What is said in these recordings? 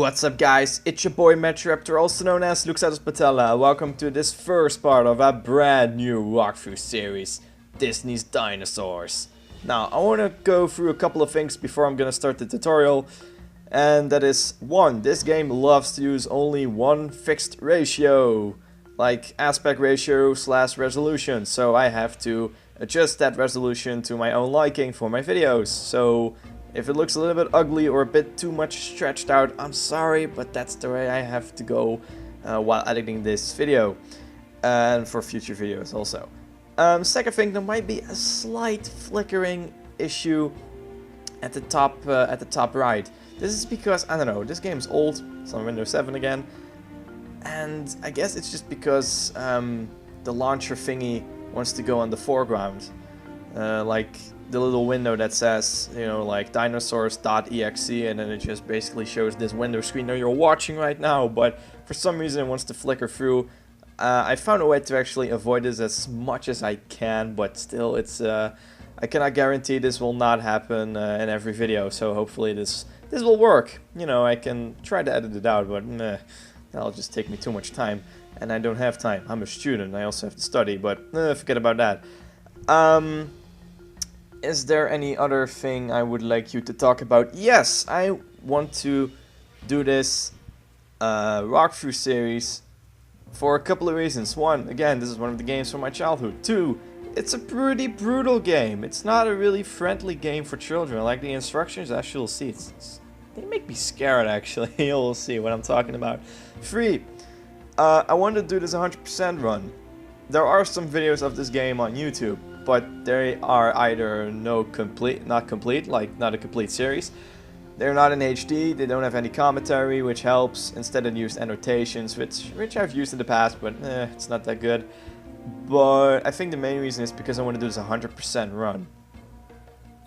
What's up guys, it's your boy Metroraptor, also known as Luxatus Patella. Welcome to this first part of a brand new walkthrough series, Disney's Dinosaurs. Now, I want to go through a couple of things before I'm gonna start the tutorial. And that is, 1. This game loves to use only one fixed ratio, like aspect ratio / resolution. So I have to adjust that resolution to my own liking for my videos. So if it looks a little bit ugly or a bit too much stretched out, I'm sorry, but that's the way I have to go while editing this video. And for future videos also. Second thing, there might be a slight flickering issue at the top right. This is because, I don't know, this game's old, it's on Windows 7 again. And I guess it's just because the launcher thingy wants to go on the foreground. Like the little window that says, you know, like dinosaurs.exe, and then it just basically shows this window screen that you're watching right now, but for some reason it wants to flicker through. I found a way to actually avoid this as much as I can, but still it's I cannot guarantee this will not happen in every video, so hopefully this will work. You know, I can try to edit it out, but that'll just take me too much time, and I don't have time. I'm a student, I also have to study, but forget about that. Is there any other thing I would like you to talk about? Yes, I want to do this walkthrough series for a couple of reasons. 1, again, this is one of the games from my childhood. 2, it's a pretty brutal game. It's not a really friendly game for children. Like the instructions, as you'll see, they make me scared actually. You'll see what I'm talking about. 3, I want to do this 100% run. There are some videos of this game on YouTube, but they are either not complete, like not a complete series. They're not in HD, they don't have any commentary, which helps. Instead I used annotations, which I've used in the past, but it's not that good. But I think the main reason is because I want to do this 100% run.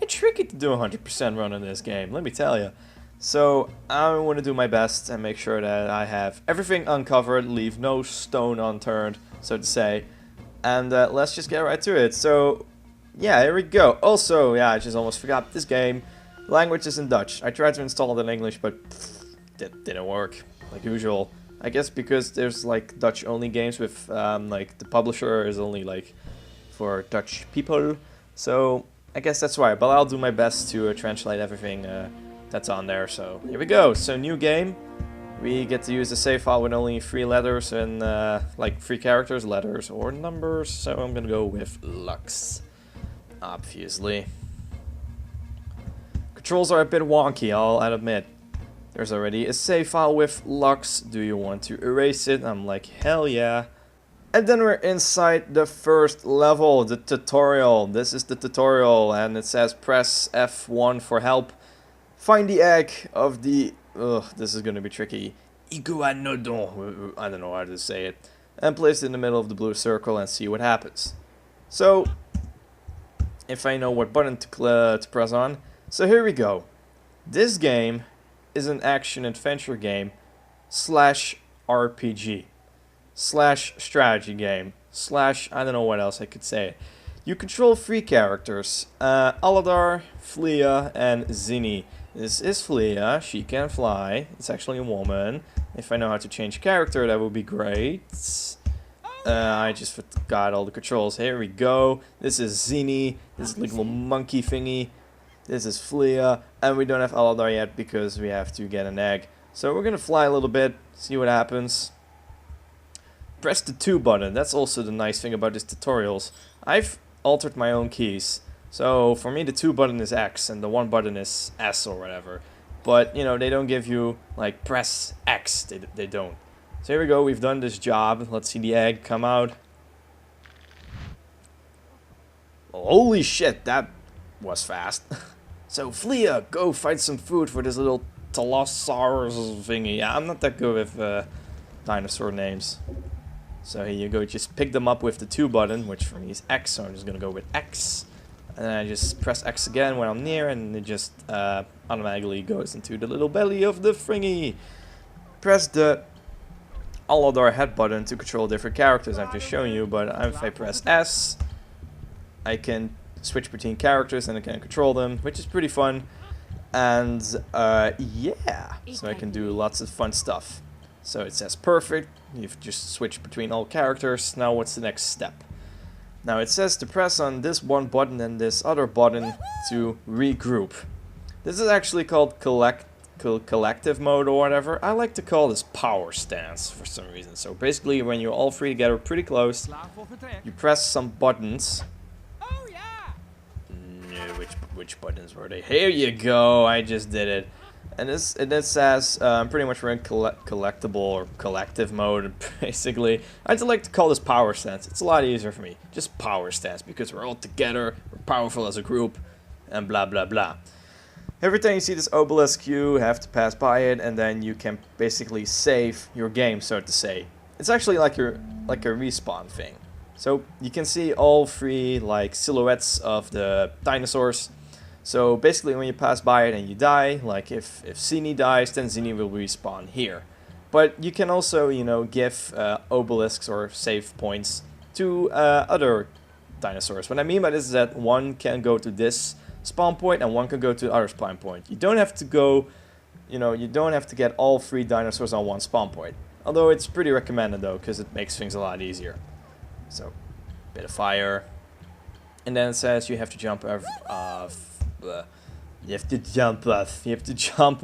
It's tricky to do a 100% run in this game, let me tell you. So I want to do my best and make sure that I have everything uncovered, leave no stone unturned, so to say. And let's just get right to it. So, yeah, here we go. Also, yeah, I just almost forgot, this game, language is in Dutch. I tried to install it in English, but that didn't work, like usual. I guess because there's like Dutch-only games with, like, the publisher is only like for Dutch people. So, I guess that's why. But I'll do my best to translate everything that's on there. So, here we go. So, new game. We get to use the save file with only 3 letters and like 3 characters, letters or numbers. So I'm gonna go with Lux, obviously. Controls are a bit wonky, I'll admit. There's already a save file with Lux. Do you want to erase it? I'm like, hell yeah. And then we're inside the first level, the tutorial. This is the tutorial, and it says press F1 for help. Find the egg of the... Ugh, this is gonna be tricky. Iguanodon, I don't know how to say it. And place it in the middle of the blue circle and see what happens. So, if I know what button to press on. So here we go. This game is an action-adventure game / RPG / strategy game / I don't know what else I could say. You control 3 characters, Aladar, Plio, and Zini. This is Plio, she can fly, it's actually a woman. If I know how to change character, that would be great. I just forgot all the controls. Here we go. This is Zini, this is like a little monkey thingy. This is Plio, and we don't have Aladar yet because we have to get an egg. So we're gonna fly a little bit, see what happens. Press the 2 button, that's also the nice thing about these tutorials. I've altered my own keys. So for me the 2 button is X and the 1 button is S or whatever. But you know, they don't give you like press X, they don't. So here we go, we've done this job. Let's see the egg come out. Holy shit, that was fast. So Plio, go find some food for this little Talosaurus thingy. Yeah, I'm not that good with dinosaur names. So here you go, just pick them up with the 2 button, which for me is X, so I'm just gonna go with X. And then I just press X again when I'm near, and it just automatically goes into the little belly of the thingy. Press the Aladar head button to control different characters. I've just shown you, but if I press S, I can switch between characters and I can control them, which is pretty fun. And yeah, so I can do lots of fun stuff. So it says perfect. You've just switched between all characters. Now what's the next step? Now it says to press on this one button and this other button to regroup. This is actually called collective mode or whatever. I like to call this power stance for some reason. So basically when you're all three together pretty close, you press some buttons. Which buttons were they? Here you go, I just did it. And it says pretty much we're in collectible or collective mode, basically. I just like to call this power stance. It's a lot easier for me. Just power stance, because we're all together, we're powerful as a group, and blah blah blah. Every time you see this obelisk, you have to pass by it, and then you can basically save your game, so to say. It's actually like a respawn thing. So you can see all three like silhouettes of the dinosaurs. So basically when you pass by it and you die, like if Zini dies, then Zini will respawn here. But you can also, you know, give obelisks or save points to other dinosaurs. What I mean by this is that one can go to this spawn point and one can go to the other spawn point. You don't have to go, you know, you don't have to get all three dinosaurs on one spawn point. Although it's pretty recommended though, because it makes things a lot easier. So, bit of fire. And then it says you have to jump you have to jump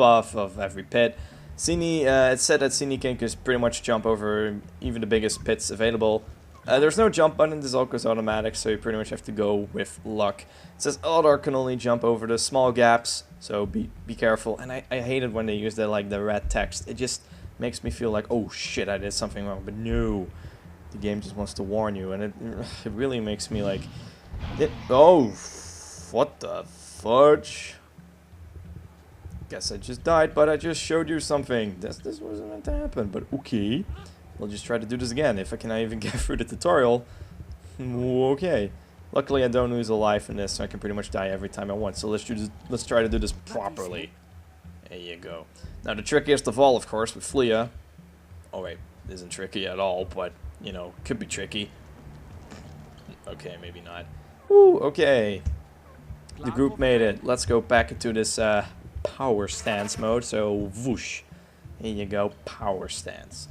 off of every pit. Zini, it said that Zini can just pretty much jump over even the biggest pits available. There's no jump button, this all goes automatic, so you pretty much have to go with luck. It says Aladar can only jump over the small gaps, so be careful. And I hate it when they use the red text. It just makes me feel like, oh shit, I did something wrong, but no. The game just wants to warn you, and it really makes me like, oh, what the fudge? Guess I just died, but I just showed you something. This wasn't meant to happen, but okay. We'll just try to do this again. If I can even get through the tutorial, okay. Luckily, I don't lose a life in this, so I can pretty much die every time I want. So let's try to do this properly. There you go. Now the trickiest of all, of course, with Plio. Oh wait, this isn't tricky at all, but you know, could be tricky. Okay, maybe not. Woo, okay. The group made it. Let's go back into this power stance mode. So, whoosh. Here you go, power stance.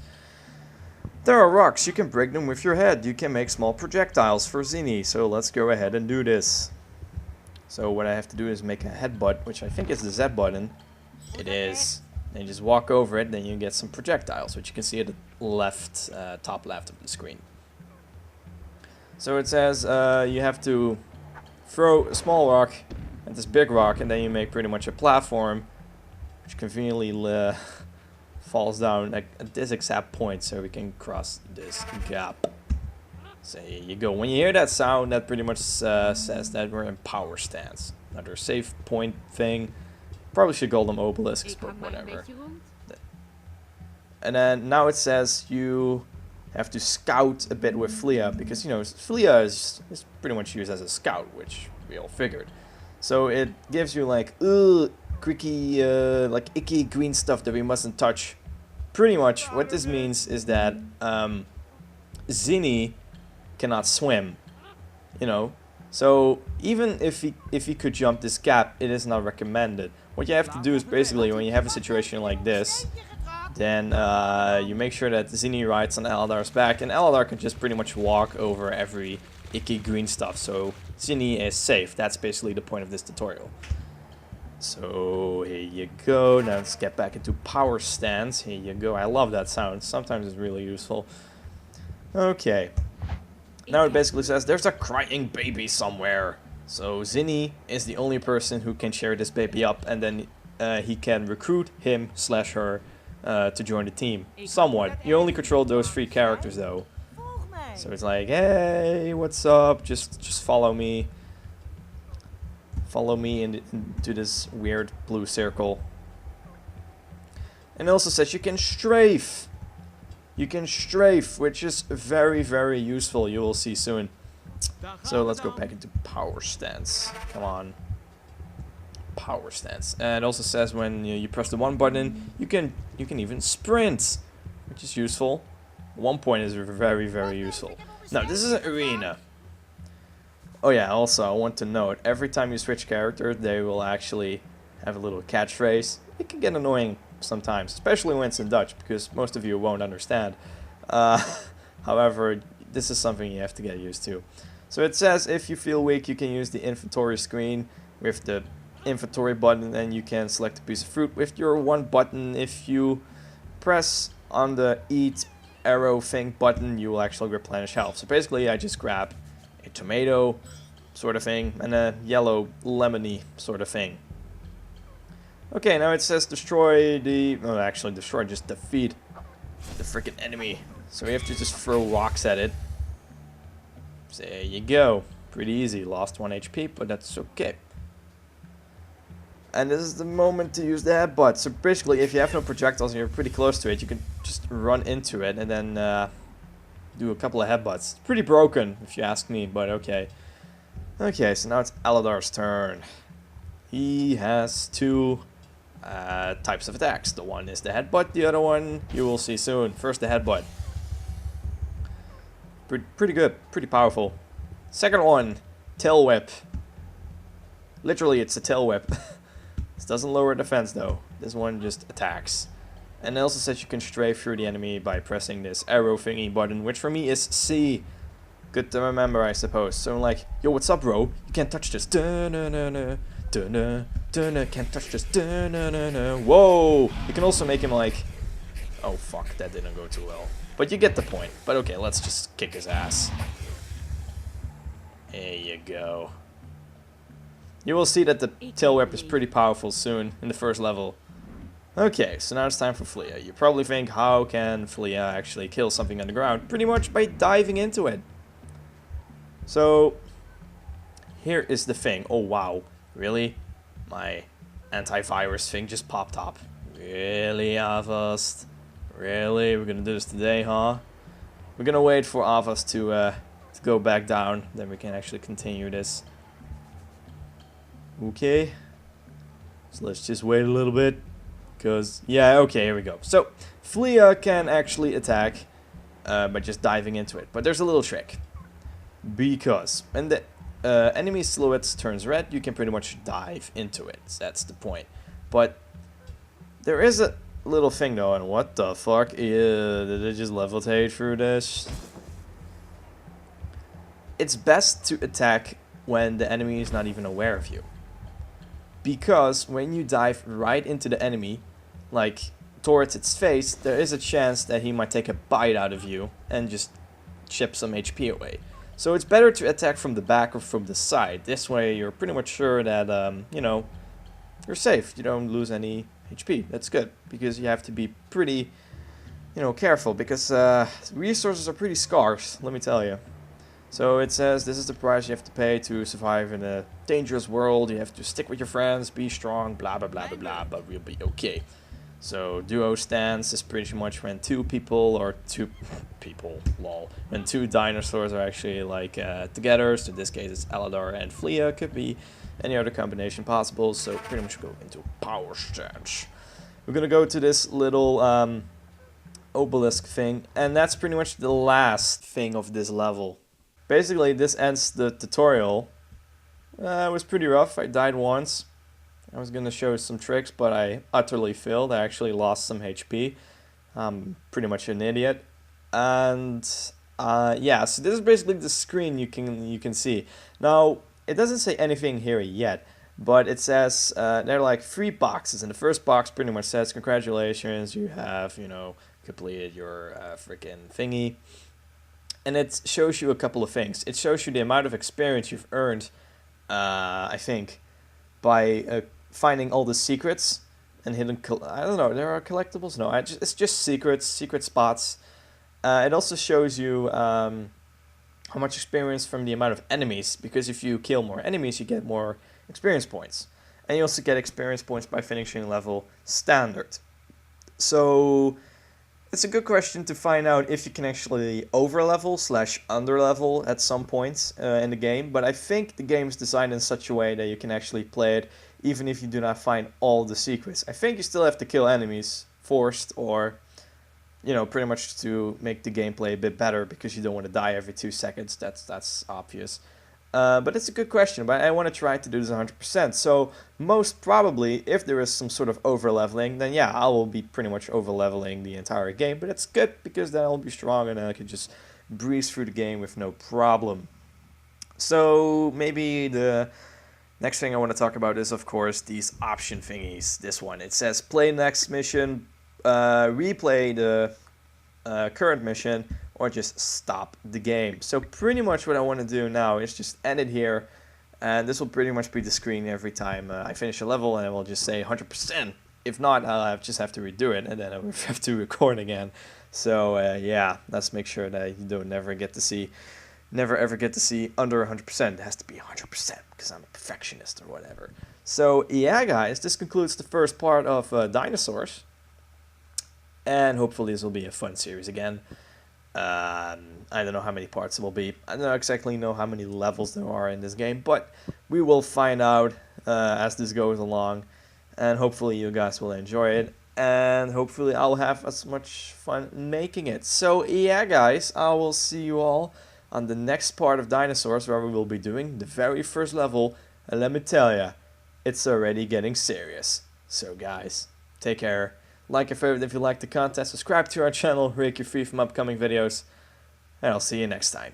There are rocks. You can break them with your head. You can make small projectiles for Zini. So let's go ahead and do this. So what I have to do is make a headbutt, which I think is the Z button. It is. And you just walk over it, then you get some projectiles, which you can see at the left, top left of the screen. So it says you have to throw a small rock at this big rock, and then you make pretty much a platform, which conveniently falls down at this exact point, so we can cross this gap. So here you go. When you hear that sound, that pretty much says that we're in power stance. Another save point thing. Probably should call them obelisks, but whatever. And then now it says you have to scout a bit with Plio, because, you know, Plio is pretty much used as a scout, which we all figured. So it gives you like, creaky, like icky green stuff that we mustn't touch. Pretty much what this means is that Zini cannot swim, you know. So even if he could jump this gap, it is not recommended. What you have to do is basically, when you have a situation like this, then you make sure that Zini rides on Aladar's back, and Aladar can just pretty much walk over every icky green stuff, so Zini is safe. That's basically the point of this tutorial. So here you go. Now let's get back into power stance. Here you go. I love that sound. Sometimes it's really useful. Okay. Now it basically says there's a crying baby somewhere. So Zini is the only person who can cheer this baby up, and then he can recruit him/her to join the team. Somewhat. You only control those 3 characters though. So it's like, hey, what's up? Just follow me. Follow me into this weird blue circle. And it also says you can strafe. You can strafe, which is very, very useful. You will see soon. So let's go back into power stance. Come on. Power stance. And it also says when you press the 1 button, you can even sprint, which is useful. 1 point is very, very useful. Now this is an arena. Oh yeah, also I want to note, every time you switch character, they will actually have a little catchphrase. It can get annoying sometimes, especially when it's in Dutch, because most of you won't understand. However, this is something you have to get used to. So it says if you feel weak, you can use the inventory screen with the inventory button, and you can select a piece of fruit with your one button. If you press on the eat arrow thing button, you will actually replenish health. So basically I just grab a tomato sort of thing and a yellow lemony sort of thing. Okay, now it says destroy the... no, actually destroy, just defeat the freaking enemy. So we have to just throw rocks at it. So there you go. Pretty easy. Lost 1 HP, but that's okay. And this is the moment to use the headbutt. So basically, if you have no projectiles and you're pretty close to it, you can just run into it and then do a couple of headbutts. It's pretty broken, if you ask me, but okay. Okay, so now it's Aladar's turn. He has two types of attacks. The one is the headbutt, the other one you will see soon. First, the headbutt. Pretty good, pretty powerful. Second one, tail whip. Literally, it's a tail whip. This doesn't lower defense though. This one just attacks. And it also says you can strafe through the enemy by pressing this arrow thingy button, which for me is C. Good to remember, I suppose. So I'm like, yo, what's up, bro? You can't touch this. Can't touch this. Whoa! You can also make him like... oh, fuck, that didn't go too well. But you get the point. But okay, let's just kick his ass. There you go. You will see that the tail whip is pretty powerful soon in the first level. Okay, so now it's time for Plio. You probably think, how can Plio actually kill something on the ground? Pretty much by diving into it. So, here is the thing. Oh wow, really? My antivirus thing just popped up. Really, Avast? Really? We're gonna do this today, huh? We're gonna wait for Avast to go back down, then we can actually continue this. Okay, so let's just wait a little bit, because, yeah, okay, here we go. So, Plio can actually attack by just diving into it, but there's a little trick. Because when the enemy silhouette turns red, you can pretty much dive into it. That's the point. But there is a little thing though, and what the fuck? Did it just levitate through this? It's best to attack when the enemy is not even aware of you. Because when you dive right into the enemy, like towards its face, there is a chance that he might take a bite out of you and just chip some HP away. So it's better to attack from the back or from the side. This way you're pretty much sure that, you know, you're safe. You don't lose any HP. That's good, because you have to be pretty, you know, careful, because resources are pretty scarce, let me tell you. So it says this is the price you have to pay to survive in a dangerous world. You have to stick with your friends, be strong, blah blah blah blah blah, but we'll be okay. So duo stance is pretty much when two people, or two people, lol, when two dinosaurs are actually like together. So in this case it's Aladar and Plio, could be any other combination possible. So pretty much go into power stance. We're gonna go to this little obelisk thing, and that's pretty much the last thing of this level. Basically, this ends the tutorial. It was pretty rough. I died once. I was going to show some tricks, but I utterly failed. I actually lost some HP. I'm pretty much an idiot. And yeah, so this is basically the screen you can see. Now, it doesn't say anything here yet, but it says there are like 3 boxes. And the first box pretty much says, congratulations, you have, you know, completed your freaking thingy. And it shows you a couple of things. It shows you the amount of experience you've earned, I think, by finding all the secrets and hidden... I don't know, there are collectibles? No, it's just secret spots. It also shows you how much experience from the amount of enemies, because if you kill more enemies, you get more experience points. And you also get experience points by finishing level standard. So... it's a good question to find out if you can actually over-level / under-level at some point in the game. But I think the game is designed in such a way that you can actually play it even if you do not find all the secrets. I think you still have to kill enemies forced, or, you know, pretty much to make the gameplay a bit better, because you don't want to die every 2 seconds. That's obvious. But it's a good question, but I want to try to do this 100%. So most probably, if there is some sort of over-leveling, then yeah, I will be pretty much over-leveling the entire game. But it's good, because then I'll be strong and I can just breeze through the game with no problem. So maybe the next thing I want to talk about is, of course, these option thingies. This one, it says play next mission, replay the current mission, or just stop the game. So pretty much what I want to do now is just end it here, and this will pretty much be the screen every time I finish a level, and I will just say 100%. If not, I'll just have to redo it, and then I will have to record again. So yeah, let's make sure that you don't never ever get to see under 100%. It has to be 100% because I'm a perfectionist or whatever. So yeah, guys, this concludes the first part of dinosaurs, and hopefully this will be a fun series again. I don't know how many parts it will be. I don't exactly know how many levels there are in this game, but we will find out as this goes along, and hopefully you guys will enjoy it, and hopefully I'll have as much fun making it. So yeah, guys, I will see you all on the next part of Dinosaurs, where we will be doing the very first level, and let me tell ya, it's already getting serious. So guys, take care. Like and favorite if you like the content, subscribe to our channel, break you free from upcoming videos, and I'll see you next time.